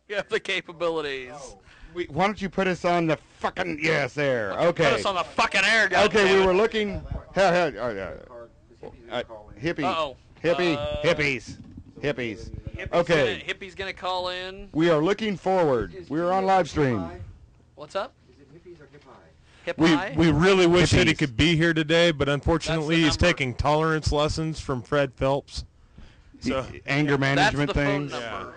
You have the capabilities. Why don't you put us on the fucking there? Okay. Put us on the fucking air, guys. Okay, we were looking. Hippie. Uh-oh. Hippies. Hippie's gonna call in. We are looking forward. We are on live stream. What's up? Is it hippies or hip-high? Hip-high? We really wish that he Hippies. could be here today, but unfortunately That's he's the number. taking tolerance lessons from Fred Phelps. So Anger management That's the things. phone number.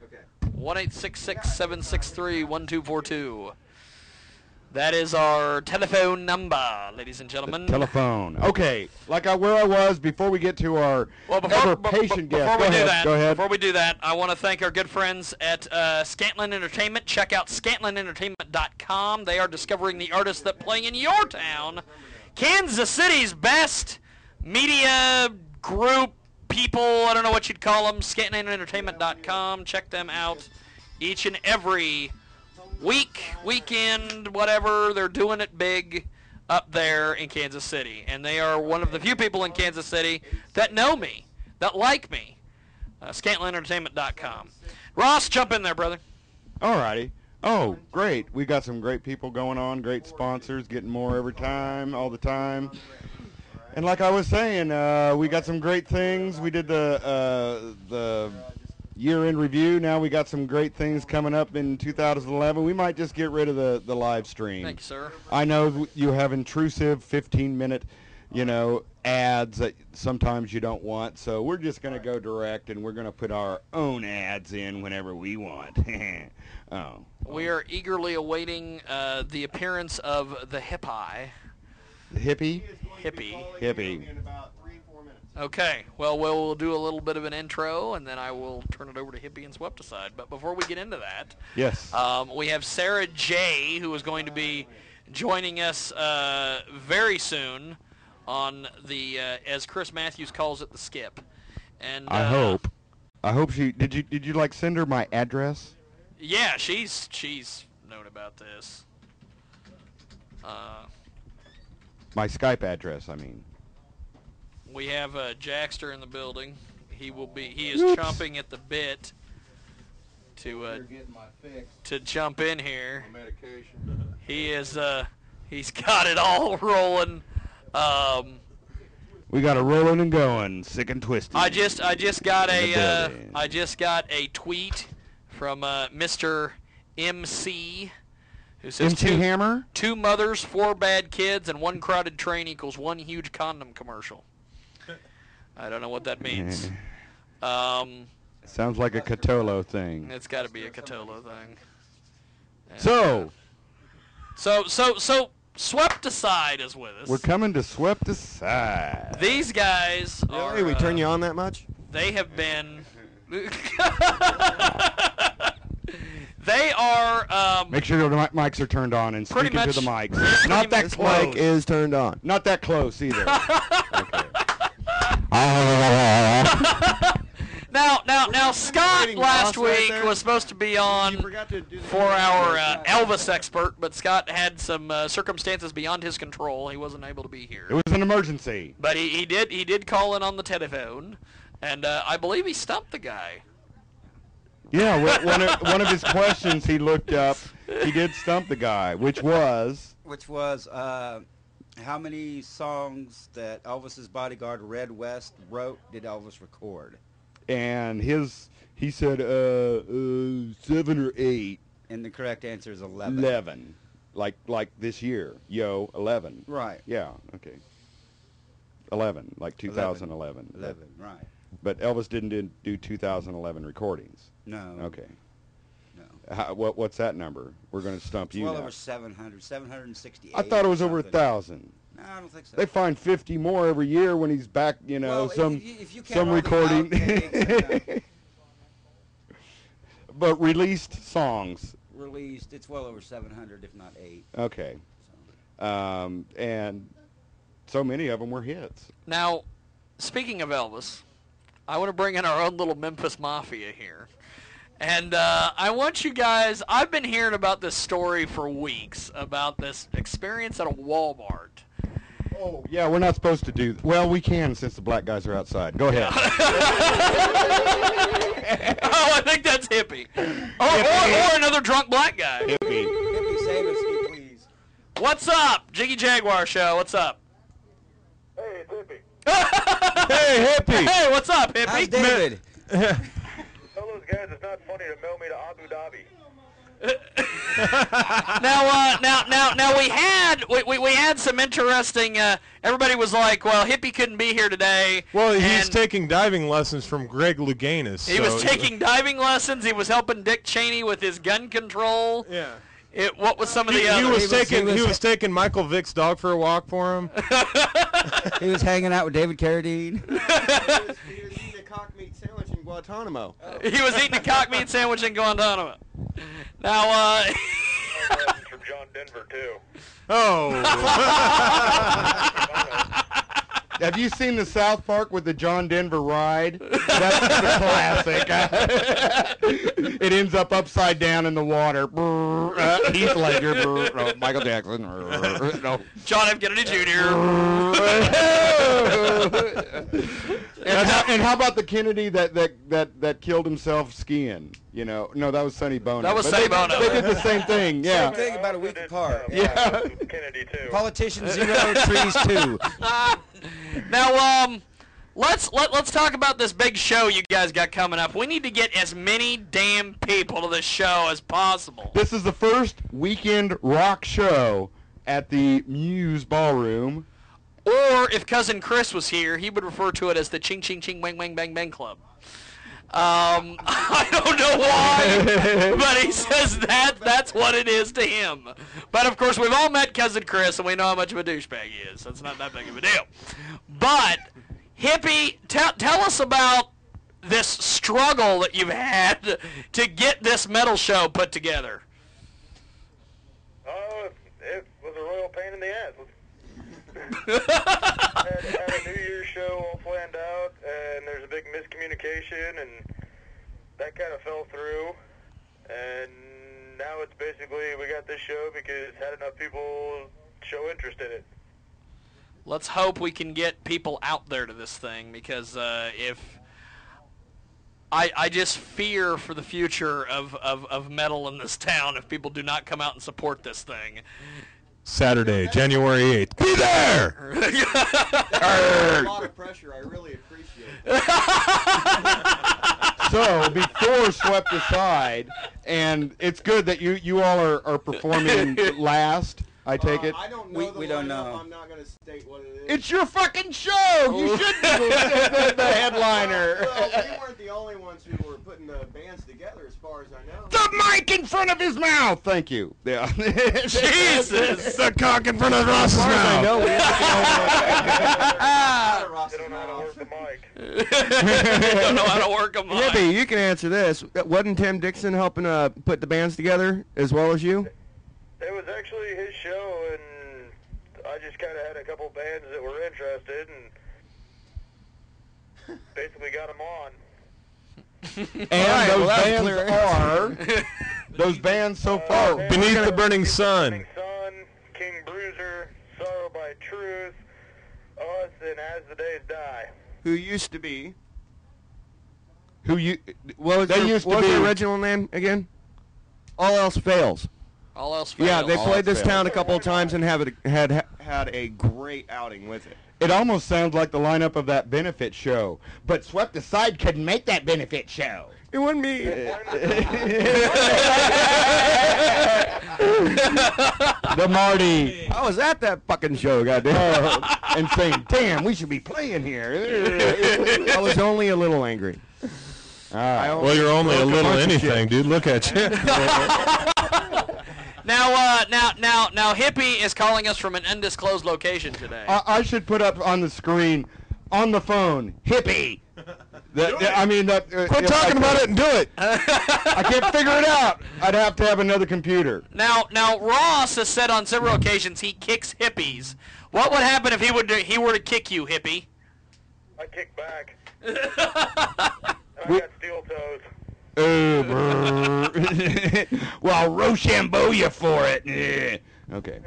Okay. 1-866-763-1242. That is our telephone number, ladies and gentlemen. Telephone. Okay, where I was before we get to our ever-patient guest. Go ahead. Before we do that, I want to thank our good friends at Scantlin Entertainment. Check out scantlinentertainment.com. They are discovering the artists that play in your town. Kansas City's best media group, people, I don't know what you'd call them, scantlinentertainment.com. Check them out each and every weekend, whatever. They're doing it big up there in Kansas City. And they are one of the few people in Kansas City that know me, that like me. scantlinentertainment.com. Ross, jump in there, brother. Alrighty. Oh, great. We got some great people going on, great sponsors, getting more every time, all the time. And like I was saying, we got some great things. We did the year-end review. Now we got some great things coming up in 2011. We might just get rid of the live stream. Thank you, sir. I know you have intrusive 15-minute, ads that sometimes you don't want. So we're just going to go direct, and we're going to put our own ads in whenever we want. Oh. We are eagerly awaiting the appearance of the hippie. Hippie? Hippie. Okay, well, we'll do a little bit of an intro, and then I will turn it over to Hippie and Swepticide. But before we get into that, yes, we have Sarah J., who is going to be joining us very soon on the, as Chris Matthews calls it, the skip. And I hope she did. You send her my address? Yeah, she's known about this. My Skype address, I mean. We have Jackster in the building. He is Oops. chomping at the bit to jump in here. He is he's got it all rolling. We got it rolling and going, sick and twisted. I just got a tweet from Mr. MC, who says MC Hammer? 2 mothers, 4 bad kids, and 1 crowded train equals 1 huge condom commercial. I don't know what that means. Sounds like a Catolo thing. It's got to be a Catolo thing. And, So Swepticide is with us. we're coming to Swepticide. These guys are. Really? We turn you on that much? They have been. They are. Make sure the mics are turned on and Pretty speak into the much- mics. Not that This close. mic is turned on. Not that close either. Okay. Now, Scott Rating last boss right week there. was supposed to be on for our Elvis expert, but Scott had some circumstances beyond his control. He wasn't able to be here. It was an emergency. But he did call in on the telephone, and I believe he stumped the guy. Yeah, one of his questions he looked up, he did stump the guy, which was how many songs that Elvis's bodyguard Red West wrote did Elvis record? and he said 7 or 8. And the correct answer is 11. 11. Like this year. 11. Right. Yeah, okay. 11, like 2011. 11, right. But Elvis didn't do 2011 recordings. No. Okay. No. What's that number? We're going to stump It's you well now. over 700, 768. I thought it was over 1,000. No, I don't think so. They find 50 more every year when he's back, Well, some if you count some all the recording. outtakes, But released songs. released, it's well over 700, if not 8. Okay. So. And so many of them were hits. Now, speaking of Elvis, I want to bring in our own little Memphis Mafia here. And I want you guys, I've been hearing about this story for weeks, about this experience at a Walmart. Oh, yeah, we're not supposed to do. Well, we can since the black guys are outside. Go ahead. Oh, I think that's hippie. Or another drunk black guy. Hippie. Hippie, save us, please. What's up? Jiggy Jaguar Show. What's up? Hey, it's Hippie. Hey, hippie. Hey, what's up, hippie? How's David? Tell those guys it's not funny to mail me to Abu Dhabi. Now we had some interesting. Everybody was like, "Well, hippie couldn't be here today." Well, he's and taking diving lessons from Greg Louganis. He was taking diving lessons. He was helping Dick Cheney with his gun control. Yeah. What was some of the He others? was taking Michael Vick's dog for a walk for him. He was hanging out with David Carradine. He was eating a cock meat sandwich in Guantanamo. He was eating a cock meat sandwich in Guantanamo. Now, From John Denver, too. Oh. Have you seen the South Park with the John Denver ride? That's the classic. It ends up upside down in the water. Heath Ledger. Michael Jackson. No. John F. Kennedy Jr. And how about the Kennedy that killed himself skiing? You know, no, that was Sonny Bono. That was But Sonny Bono. They did the same thing. Yeah. Same thing about a week apart. Yeah. Kennedy, too. Politician 0, trees 2. Now, let's talk about this big show you guys got coming up. We need to get as many damn people to this show as possible. This is the first weekend rock show at the Muse Ballroom. Or if Cousin Chris was here, he would refer to it as the Ching Ching Ching Wang Wang Bang Bang Club. I don't know why, but he says that's what it is to him. But of course, we've all met Cousin Chris, and we know how much of a douchebag he is. So it's not that big of a deal. But hippie, tell us about this struggle that you've had to get this metal show put together. Oh, it was a royal pain in the ass. had a New Year's show all planned out, and there's a big miscommunication, and that kind of fell through. And now it's basically we got this show because had enough people show interest in it. Let's hope we can get people out there to this thing, because if I just fear for the future of metal in this town if people do not come out and support this thing. Saturday, January 8th. Be there! A lot of pressure. I really appreciate it. So before Swept Aside, and it's good that you all are performing last. I take it. I don't know We don't lineup. know. I'm not going to state what it is. It's your fucking show. You should be the headliner. Well, we weren't the only ones who were putting the bands together, as far as I know. The mic in front of his mouth. Thank you. Yeah. Jesus! The cock in front of Ross's mouth. I know we They don't know how to work the mic. Don't know how to work a mic. Hippie, you can answer this. Wasn't Tim Dixon helping put the bands together as well as you? It was actually his show, and I just kind of had a couple bands that were interested, and basically got them on. And those bands clear. are those bands so far. Beneath the Burning Sun. Burning Sun, King Bruiser, Sorrow by Truth, Us, and As the Days Die. Who used to be? Who you? What was, They their, used to what was be- their original name again? All Else Fails. All else fails. Yeah, they All played Else this Fails. town a couple of times and had a great outing with it. It almost sounds like the lineup of that benefit show. But Swept Aside couldn't make that benefit show. It wasn't me. The Marty. I was at that fucking show, goddamn. And saying, damn, we should be playing here. I was only a little angry. All right. Well, you're only a little bunch of anything, dude. Look at you. Now, Hippie is calling us from an undisclosed location today. I should put up on the screen, on the phone, hippie. Quit Quit talking about it and do it. I can't figure it out. I'd have to have another computer. Now, Ross has said on several occasions he kicks hippies. What would happen if he were to kick you, Hippie? I kick back. And I got steel toes. Well, Rochambeau you for it. Okay.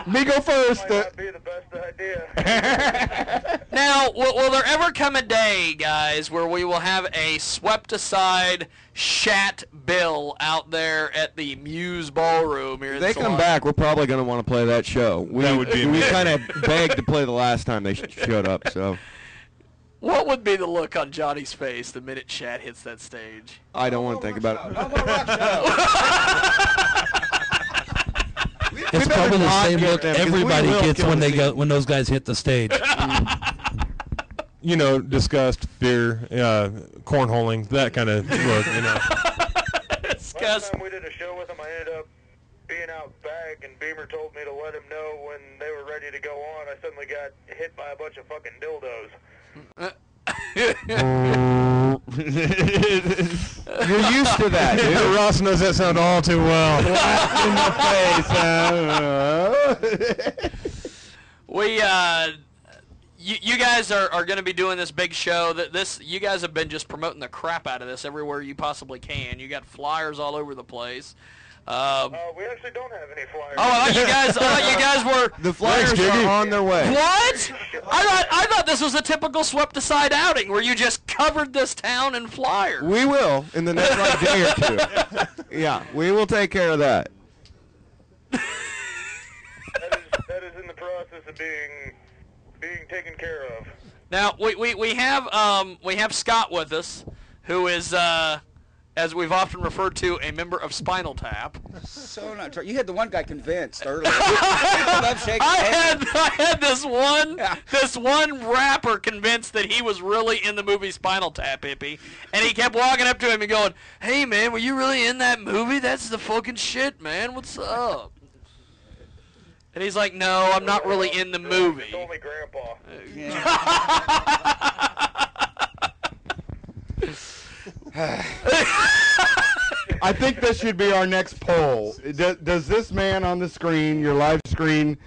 Me go first. Might not be the best idea. Now, will there ever come a day, guys, where we will have a swept-aside Shat bill out there at the Muse Ballroom here in If they come Salon? back, we're probably going to want to play that show. That would be we amazing. kind of begged to play the last time they showed up, so What would be the look on Johnny's face the minute Shat hits that stage? I don't want to think about it. No more rock show. It's probably the not same get look them, 'cause we everybody will gets kill when the they go when those guys hit the stage. You know, disgust, fear, cornholing, that kind of look. You know. Disgust. Last time we did a show with him, I ended up being out back, and Beamer told me to let him know when they were ready to go on. I suddenly got hit by a bunch of fucking dildos. You're used to that, dude. Ross knows that sound all too well. In the face. We, you guys are going to be doing this big show. You guys have been just promoting the crap out of this everywhere you possibly can. You got flyers all over the place. We actually don't have any flyers. Oh, I thought you guys were. The flyers are on their way. What? I thought this was a typical swept-aside outing where you just covered this town in flyers. We will in the next like day or two. Yeah, we will take care of that. That is in the process of being taken care of. Now we have Scott with us, who is as we've often referred to, a member of Spinal Tap. So not true. You had the one guy convinced earlier. I love shaking hands. I had this one rapper convinced that he was really in the movie Spinal Tap, hippie, and he kept walking up to him and going, "Hey man, were you really in that movie? That's the fucking shit, man. What's up?" And he's like, "No, I'm not really in the movie." It's only Grandpa. I think this should be our next poll. Does this man on the screen, your live stream,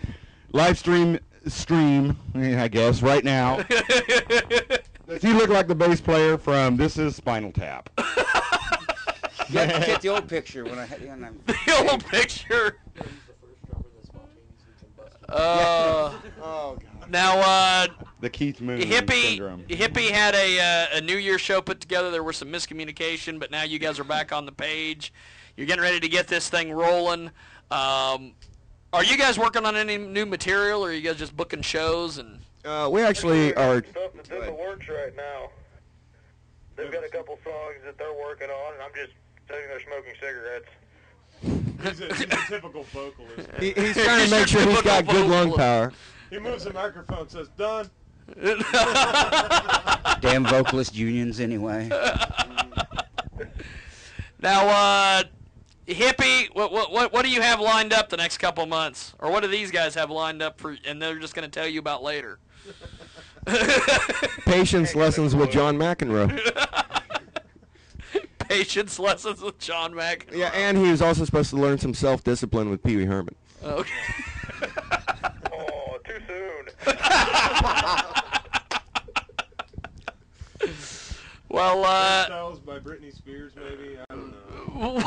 I guess, right now, does he look like the bass player from This Is Spinal Tap? Get the old picture when I had you on that. The old picture. Oh, God. Now, The Keith Moon syndrome. Hippie had a New Year's show put together. There was some miscommunication, but now you guys are back on the page. You're getting ready to get this thing rolling. Are you guys working on any new material, or are you guys just booking shows? And We actually are. Stuff that's in the works right now. They've got a couple songs that they're working on, and I'm just sitting there smoking cigarettes. He's a typical vocalist. He's trying to make sure he's got good lung power. He moves the microphone, says, "Done." Damn vocalist unions, anyway. now, Hippie, what do you have lined up the next couple months, or what do these guys have lined up for? And they're just going to tell you about later. Patience lessons with John McEnroe. Patience lessons with John McEnroe. Yeah, and he was also supposed to learn some self-discipline with Pee Wee Herman. Okay. Oh, too soon. Well, Styles by Britney Spears, maybe. I don't know.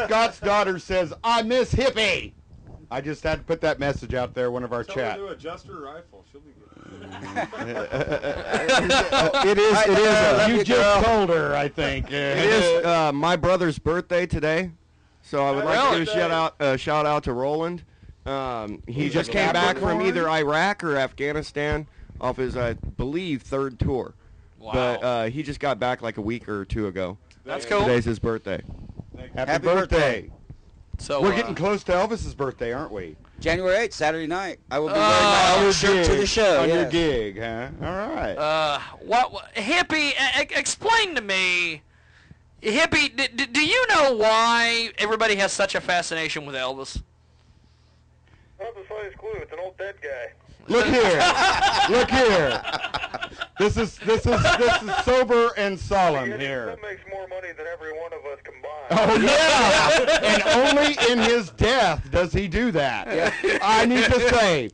Scott's daughter says, "I miss Hippie." I just had to put that message out there, one of our Tell chat. her to adjust her rifle. She'll be good. It is. love You you, just girl. told her, I think. It is my brother's birthday today, so I would like to do a shout out to Roland. He just came back from either Iraq or Afghanistan off his, I believe, third tour. wow. But he just got back like a week or two ago. That's cool. Today's his birthday. Happy birthday. So We're getting close to Elvis's birthday, aren't we? January 8th, Saturday night. I will be Oh, wearing my On own your shirt to gig. the show. On your yes. gig, huh? All right. what Hippie? Explain to me, Hippie. Do you know why everybody has such a fascination with Elvis? Not the slightest clue. It's an old dead guy. Look here. Look here. This is sober and solemn here. That makes more money than every one of us combined. Oh yeah, and only in his death does he do that. I need to say,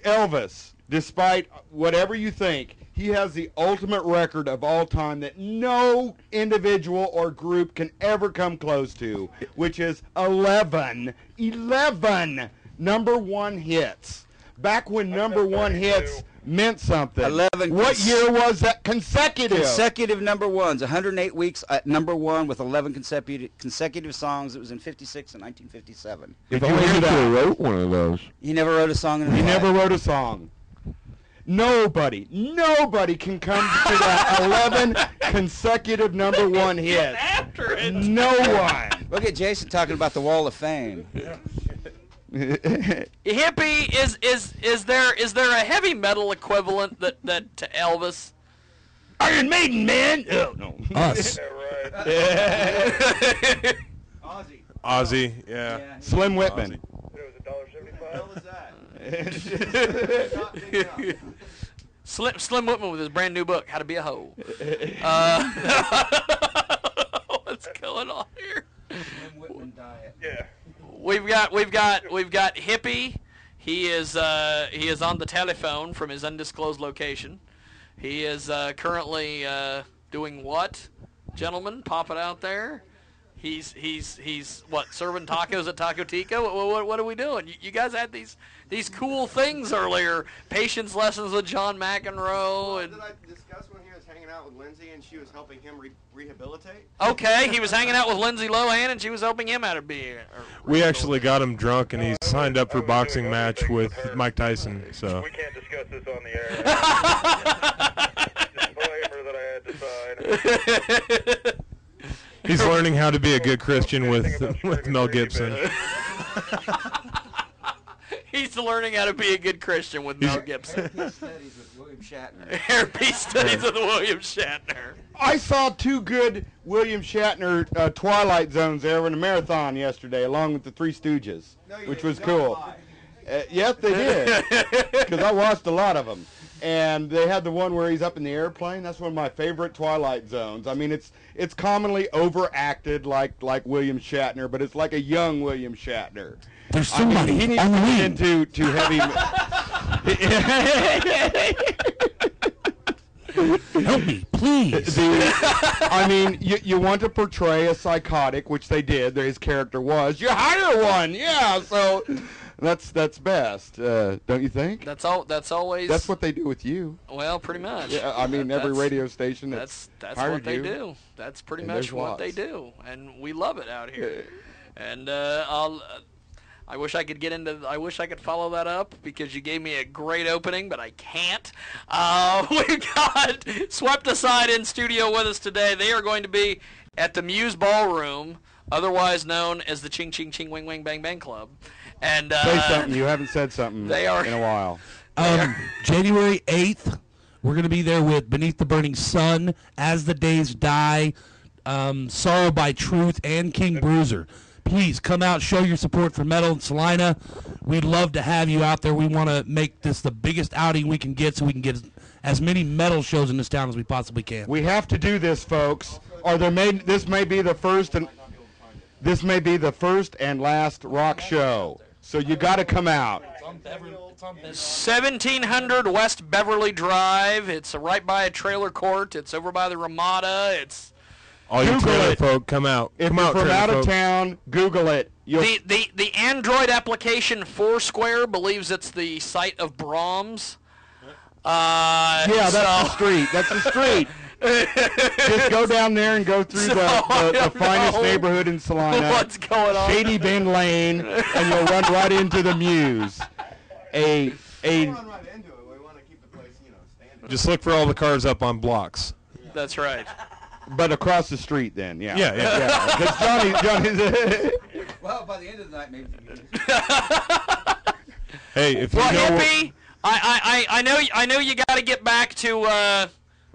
Elvis, despite whatever you think, he has the ultimate record of all time that no individual or group can ever come close to, which is 11 number one hits. Back when number one hits meant something. 11 What year was that? consecutive number ones. 108 weeks at number one with 11 consecutive songs. It was in 56 and 1957. If only he wrote one of those. He never wrote a song in his He life. never wrote a song. Nobody can come to that 11 consecutive number one hits. After it. No one. Look at Jason talking about the Wall of Fame. Hippie, is there a heavy metal equivalent that to Elvis? Iron Maiden, man. Oh no. Us. Yeah, right. Ozzy, yeah. Slim Whitman. It was $1.75. Slim Whitman with his brand new book, How to Be a Hoe. What's going on here? Yeah. We've got Hippie. He is on the telephone from his undisclosed location. He is currently doing what, gentlemen? Pop it out there. He's what, serving tacos at Taco Tico? What are we doing? You guys had these cool things earlier. Patience lessons with John McEnroe and. Did I discuss when he was hanging out with Lindsay and she was helping him rehabilitate? Okay, he was hanging out with Lindsay Lohan and she was helping him out of beer. We actually got him drunk, and he signed up for a boxing match with Mike Tyson. So We can't discuss this on the air. Disclaimer that I had to sign. he's learning how to be a good Christian with Mel Gibson. He's learning how to be a good Christian with Mel Gibson. Peace studies with William Shatner. Peace studies with William Shatner. I saw two good William Shatner Twilight Zones there in a marathon yesterday, along with the Three Stooges, which was cool. Yes, they did, because I watched a lot of them. And they had the one where he's up in the airplane. That's one of my favorite Twilight Zones. I mean, it's commonly overacted like William Shatner, but it's like a young William Shatner. There's somebody he needs on the to wing. get into heavy. Help me, please. I mean, you want to portray a psychotic, which they did. His character was. You hire one, yeah. So that's best, don't you think? That's always. That's what they do with you. Well, pretty much. Yeah, I mean, every radio station That's hired what they you. do. That's pretty And much there's what they lots. do, and we love it out here. And I wish I could I wish I could follow that up because you gave me a great opening, but I can't. We've got Swept Aside in studio with us today. They are going to be at the Muse Ballroom, otherwise known as the Ching Ching Ching Wing Wing Bang Bang Club. And Say something. You haven't said something they are- in a while. January 8th, we're going to be there with Beneath the Burning Sun, As the Days Die, Sorrow by Truth, and King Bruiser. Please come out, show your support for metal in Salina. We'd love to have you out there. We want to make this the biggest outing we can get so we can get as many metal shows in this town as we possibly can. We have to do this, folks, or this may be the first and last rock show. So you got to come out. 1700 West Beverly Drive. It's right by a trailer court. It's over by the Ramada. It's all you Google trailer it. folk, come out. If Come you're out, from trailer out of folk. town, Google it. You'll the Android application Foursquare believes it's the site of Brahms. Yeah, that's the street. That's the street. Just go down there and go through the finest neighborhood in Salina. What's going on? Shady Bend Lane, and you'll run right into the Muse. Just look for all the cars up on blocks. That's right. But across the street, then, yeah. Yeah. Because Johnny's. Well, by the end of the night, maybe. Hey, if you Well, know Hippie, I know you got to get back to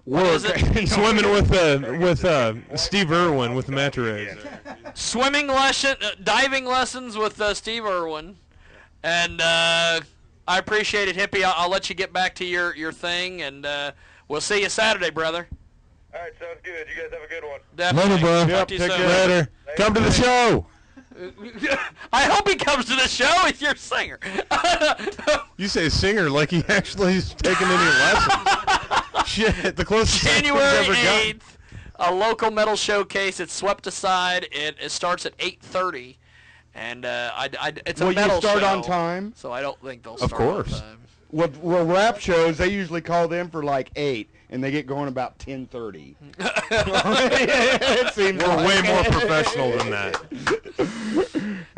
what is it? swimming with Steve Irwin with the manta rays. Swimming lesson, diving lessons with Steve Irwin, and I appreciate it, Hippie. I'll let you get back to your thing, and we'll see you Saturday, brother. All right, sounds good. You guys have a good one. Definitely. Later, bro. Talk Yep, to you take soon. care. Later. Come to the show. I hope he comes to the show. He's your singer. You say singer like he actually is taking any lessons. Shit, the closest January I've ever gotten. 8th, a local metal showcase. It's swept aside. It starts at 8:30, and it's a Will metal you start show, on time? so I don't think they'll Of start course. on time. Well, rap shows, they usually call them for like 8, and they get going about 10:30. It seems We're like. way more professional than that.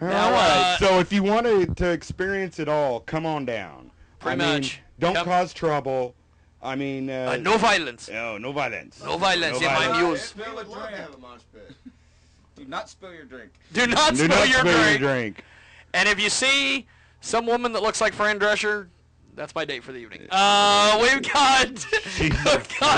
All Now, right. So if you wanted to experience it all, come on down. Pretty I mean, much. Don't Come- cause trouble. I mean, No violence. no violence. No violence No in my violence. muse. Spill a drink. Do not spill your drink. Do not Do spill not your spill drink. your drink. And if you see some woman that looks like Fran Drescher, that's my date for the evening. We've got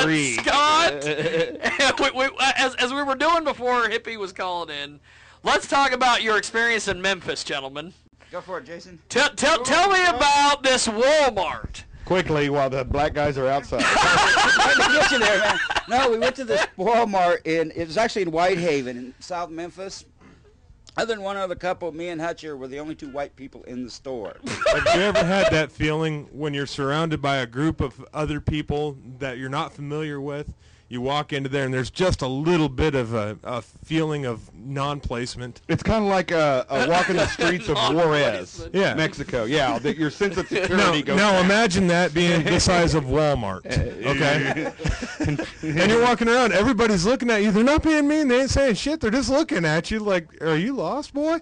freak. Scott. As we were doing before Hippie was calling in, let's talk about your experience in Memphis, gentlemen. Go for it, Jason. Tell me about this Walmart. Quickly, while the black guys are outside. Trying to get you there, man. No, we went to this Walmart it was actually in Whitehaven in South Memphis. Other than one other couple, me and Hutcher were the only 2 white people in the store. Have you ever had that feeling when you're surrounded by a group of other people that you're not familiar with? You walk into there and there's just a little bit of a feeling of non-placement. It's kind of like a walk in the streets of Juarez, Yeah. Mexico. Yeah, that your sense of security goes Now down. imagine that being the size of Walmart, okay? And you're walking around, everybody's looking at you. They're not being mean. They ain't saying shit. They're just looking at you like, are you lost, boy?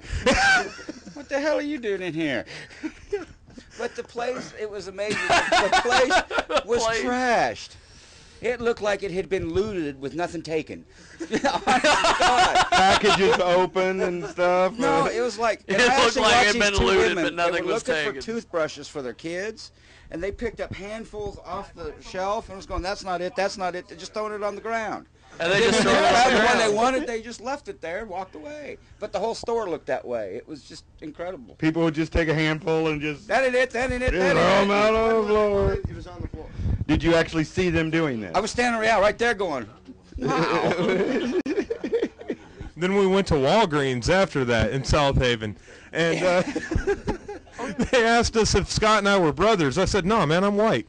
What the hell are you doing in here? But the place, it was amazing. The place was trashed. It looked like it had been looted with nothing taken. God. Packages open and stuff. No, it was like It and I looked actually like watched it had these been 2 looted, women, but nothing they were was looking taken. for toothbrushes for their kids, and they picked up handfuls off the shelf and was going, "That's not it. That's not it." They're just throwing it on the ground. And they just When throw they it on found the the one they ground. wanted, they just left it there and walked away. But the whole store looked that way. It was just incredible. People would just take a handful and just That ain't it. That ain't it. throw That them ain't it. out on the floor. It was on the floor. Did you actually see them doing that? I was standing around right there going, "Wow." Then we went to Walgreens after that in South Haven, and they asked us if Scott and I were brothers. I said, no, man, I'm white.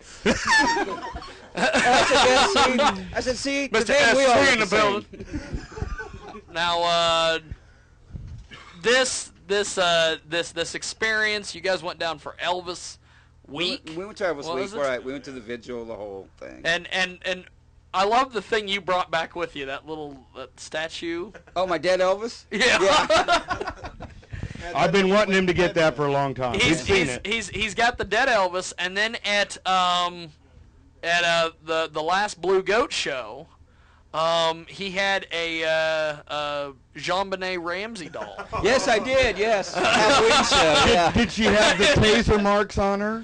I said, see, Mr. today we all S. in look the the building. same. Now, this experience, you guys went down for Elvis week, We went to Elvis What was Week, it? right? We went to the vigil, the whole thing. and I love the thing you brought back with you, that little statue. Oh, my dead Elvis? Yeah. I've been wanting him to get that for a long time. We've seen it. He's got the dead Elvis, and then at the last Blue Goat show, he had a Jean-Benet Ramsey doll. Yes, I did, yes. Halloween show, yeah. Did she have the taser marks on her?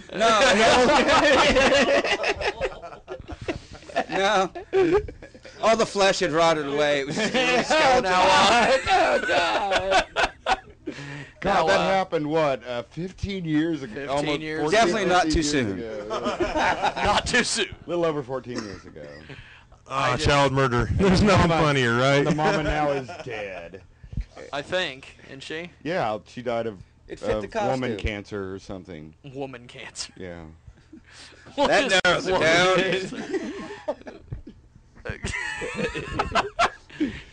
No. All the flesh had rotted away. It was just a little skeleton. God, Now, that happened, what, 15 years ago? 15 Almost years. 14, Definitely not 15 too years soon. ago. Not too soon. A little over 14 years ago. Child murder. There's nothing funnier, right? The mama now is dead. I think, isn't she? Yeah, she died of It fit the costume. woman cancer or something. Woman cancer. Yeah. That narrows it down.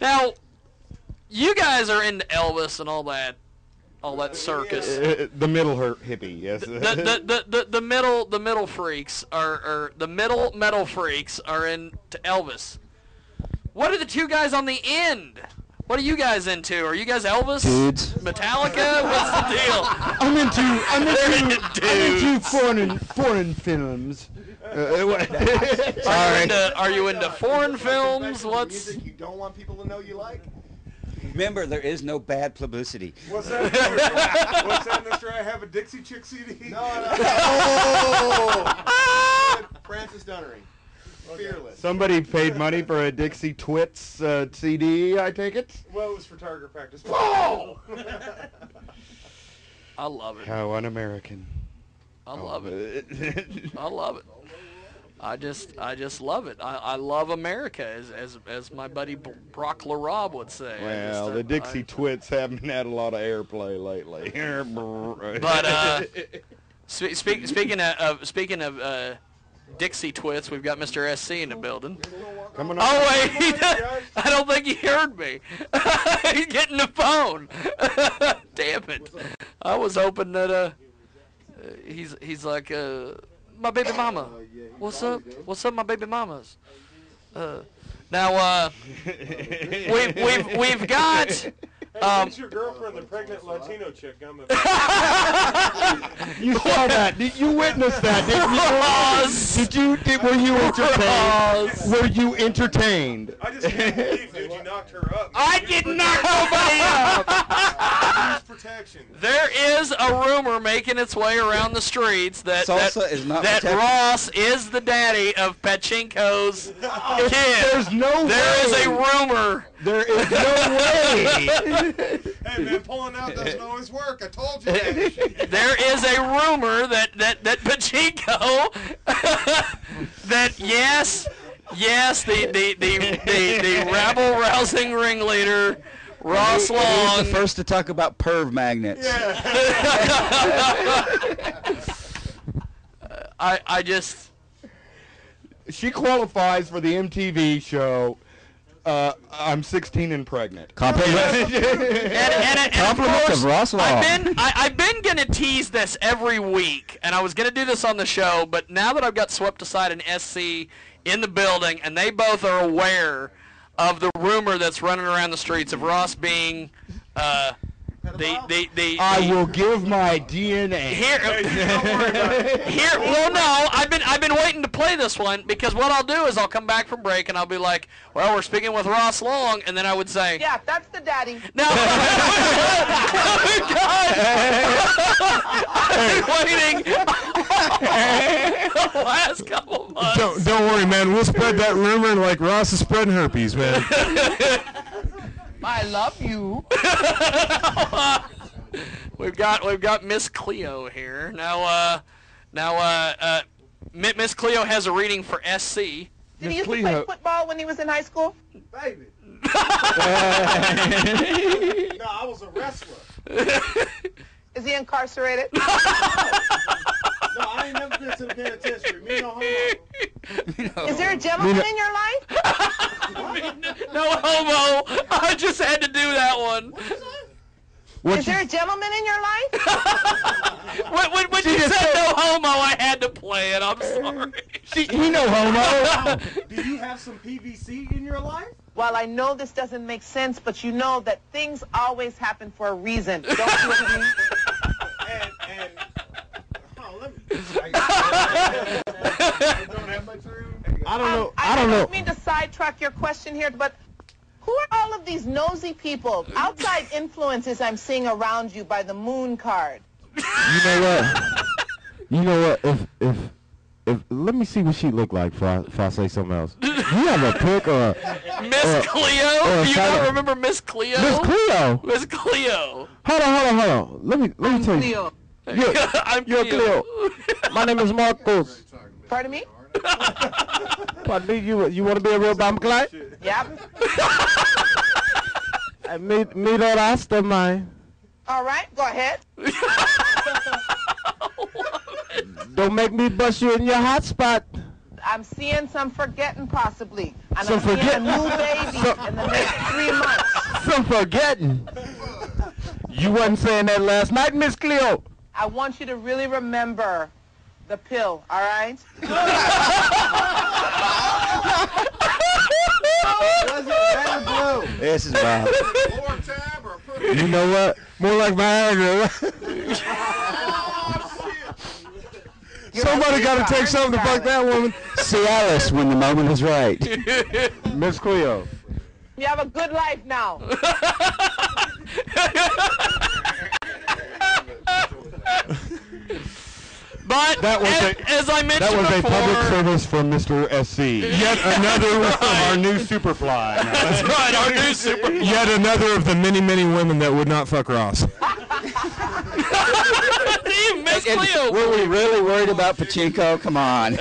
Now, you guys are into Elvis and all that circus. The middle hippie, yes. The middle freaks are the middle metal freaks are into Elvis. What are the 2 guys on the end? What are you guys into? Are you guys Elvis? Dudes. Metallica? What's the deal? I'm into foreign films. Are you into foreign films? What's Music you don't want people to know you like? Remember, there is no bad publicity. What's that? What's that, Mr. I have a Dixie Chick CD? No. Francis Dunnery. Fearless. Somebody paid money for a Dixie Twits CD, I take it? Well, it was for target practice. Oh! I love it. How un-American. I love it. I love it. I just love it. I love America, as my buddy Brock LaRob would say. Well, the Dixie Twits haven't had a lot of airplay lately. But speaking of Dixie Twits, we've got Mr. SC in the building. Coming on. Oh, wait. I don't think he heard me. He's getting the phone. Damn it. I was hoping that he's like, my baby mama. What's up? What's up, my baby mamas? Now, we've got... It's your girlfriend, the pregnant Latino chick. You saw that. You witnessed that, didn't you? Were you entertained? Were you entertained? I just can't believe, dude, you knocked her up. I didn't knock nobody up. Use protection. There is a rumor making its way around the streets that Salsa is not that protected. Ross is the daddy of Pachinko's kid. There's no way. There is a rumor. There is no way. Hey, man, pulling out doesn't always work. I told you that. There is a rumor that Pachinko that yes, the rabble rousing ringleader Ross Long. He's the first to talk about perv magnets. I just. She qualifies for the MTV show. I'm 16 and pregnant. Compliment. And Compliments of Ross Long. I've been gonna tease this every week, and I was gonna do this on the show, but now that I've got Swept Aside and SC in the building, and they both are aware of the rumor that's running around the streets of Ross being I will give my DNA. Well, no, I've been waiting to play this one because what I'll do is I'll come back from break and I'll be like, well, we're speaking with Ross Long, and then I would say, yeah, that's the daddy. no. I've been waiting the last couple months. Don't worry, man. We'll spread that rumor like Ross is spreading herpes, man. I love you. We've got Miss Cleo here now. Miss Cleo has a reading for SC. Did he used to play football when he was in high school? Baby. No, I was a wrestler. Is he incarcerated? No, I ain't never been to the penitentiary. Me no homo. Is there a gentleman in your life? No homo. I just had to do that one. Is there a gentleman in your life? when you said no homo, I had to play it. I'm sorry. He no homo. Do you have some PVC in your life? Well, I know this doesn't make sense, but you know that things always happen for a reason. Don't you agree? And let me. Don't have much room. I don't know. I don't mean to sidetrack your question here, but who are all of these nosy people, outside influences I'm seeing around you by the moon card? You know what? If let me see what she look like if I say something else. You have a pic or Miss Cleo? Do you not remember Miss Cleo? Miss Cleo. Miss Cleo. Hold on. Let me tell you. Cleo. You're Cleo. My name is Marcos. Pardon me? Pardon me, you want to be a real bomb client? Yep. Me don't ask them, man. All right, go ahead. Don't make me bust you in your hot spot. I'm seeing some forgetting possibly. And Some I'm seeing forgetting? a new baby in the next 3 months. Some forgetting. You wasn't saying that last night, Miss Cleo. I want you to really remember the pill, all right? Was it red or blue? This is wild. Lower tab or put You know what? More like Viagra. Somebody got to take something to fuck that woman. See Alice when the moment is right. Miss Cleo. You have a good life now. But as I mentioned That was before, a public service from Mr. SC. Yet another of our new Superfly. That's right, our new super. Yet another of the many, many women that would not fuck Ross. Miss Cleo. Were we really worried about Pachinko? Come on.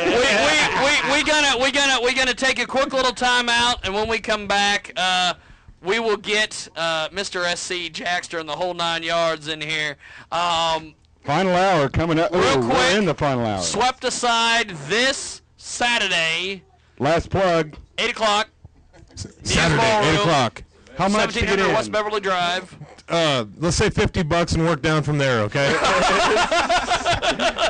We're gonna take a quick little time out, and when we come back, we will get Mr. SC Jackster and the whole 9 yards in here. Final hour coming up. Real Ooh, quick, we're in the final hour. Swept Aside this Saturday, Last plug. 8 o'clock. Saturday, 8 o'clock. How much to get 1700 in? West Beverly Drive. Let's say $50 and work down from there, okay?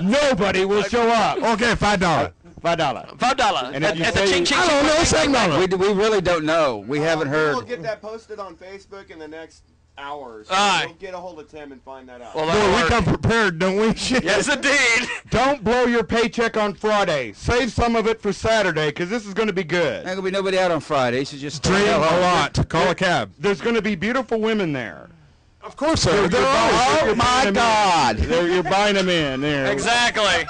Nobody will show up. Okay, $5. $5. And if you at the say- Ching Ching. I don't know, $7. We really don't know. We haven't We'll heard. get that posted on Facebook in the next hour. So Aye. we'll get a hold of Tim and find that out. Well, Boy, that'll we work. come prepared, don't we? Shit. Yes, indeed. Don't blow your paycheck on Friday. Save some of it for Saturday, because this is going to be good. There's going to be nobody out on Friday, so just Drink a lot. Call a cab. There's going to be beautiful women there. Of course, sir. Oh my God. You're buying them in there. Exactly.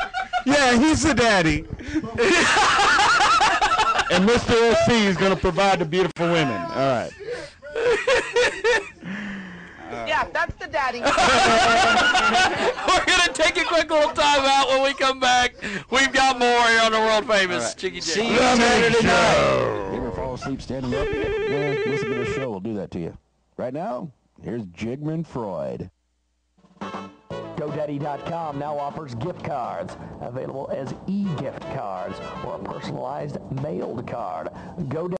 Yeah, he's the daddy. And Mr. SC is going to provide the beautiful women. All right. Yeah, that's the daddy. We're going to take a quick little time out. When we come back, we've got more here on the world famous Jiggy J. See you Saturday night. You ever fall asleep standing up? Yeah, listen to this show will do that to you. Right now, here's Jigman Freud. GoDaddy.com now offers gift cards, available as e-gift cards or a personalized mailed card. GoDaddy